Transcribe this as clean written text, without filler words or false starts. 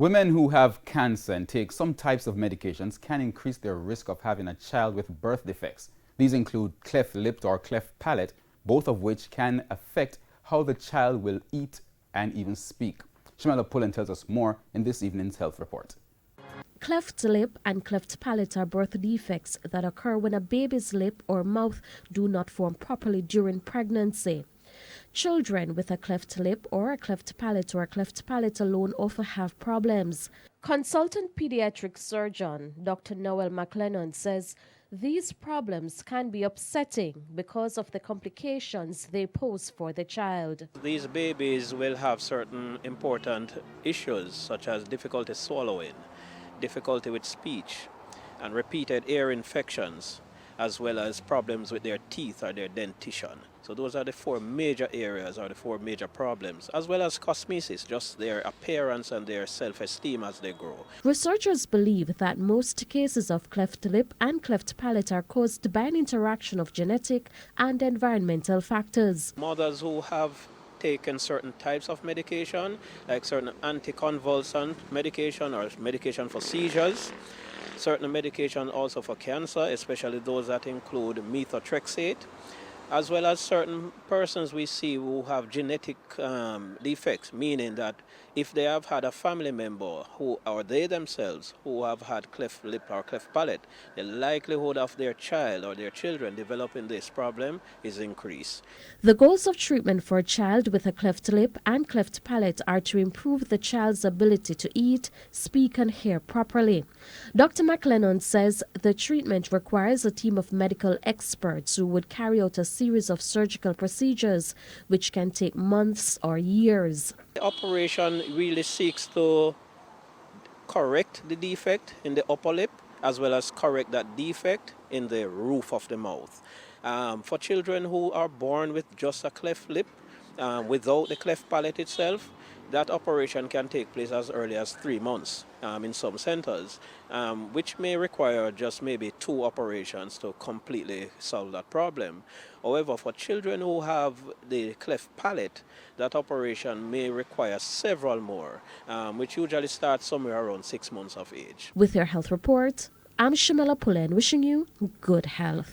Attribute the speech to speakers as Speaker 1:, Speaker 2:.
Speaker 1: Women who have cancer and take some types of medications can increase their risk of having a child with birth defects. These include cleft lip or cleft palate, both of which can affect how the child will eat and even speak. Shamela Pullen tells us more in this evening's health report.
Speaker 2: Cleft lip and cleft palate are birth defects that occur when a baby's lip or mouth do not form properly during pregnancy. Children with a cleft lip or a cleft palate alone often have problems. Consultant pediatric surgeon Dr. Noel McLennan says these problems can be upsetting because of the complications they pose for the child.
Speaker 3: These babies will have certain important issues such as difficulty swallowing, difficulty with speech, and repeated ear infections, as well as problems with their teeth or their dentition. So those are the four major areas or the four major problems, as well as cosmesis, just their appearance and their self-esteem as they grow.
Speaker 2: Researchers believe that most cases of cleft lip and cleft palate are caused by an interaction of genetic and environmental factors.
Speaker 3: Mothers who have taken certain types of medication, like certain anticonvulsant medication or medication for seizures, certain medication also for cancer, especially those that include methotrexate, as well as certain persons we see who have genetic defects, meaning that if they have had a family member who or they themselves who have had cleft lip or cleft palate, the likelihood of their child or their children developing this problem is increased.
Speaker 2: The goals of treatment for a child with a cleft lip and cleft palate are to improve the child's ability to eat, speak, and hear properly. Dr. McLennan says the treatment requires a team of medical experts who would carry out a series of surgical procedures which can take months or years.
Speaker 3: The operation really seeks to correct the defect in the upper lip as well as correct that defect in the roof of the mouth. For children who are born with just a cleft lip without the cleft palate itself, that operation can take place as early as 3 months in some centers, which may require just maybe 2 operations to completely solve that problem. However, for children who have the cleft palate, that operation may require several more, which usually starts somewhere around 6 months of age.
Speaker 2: With your health report, I'm Shamela Pullen wishing you good health.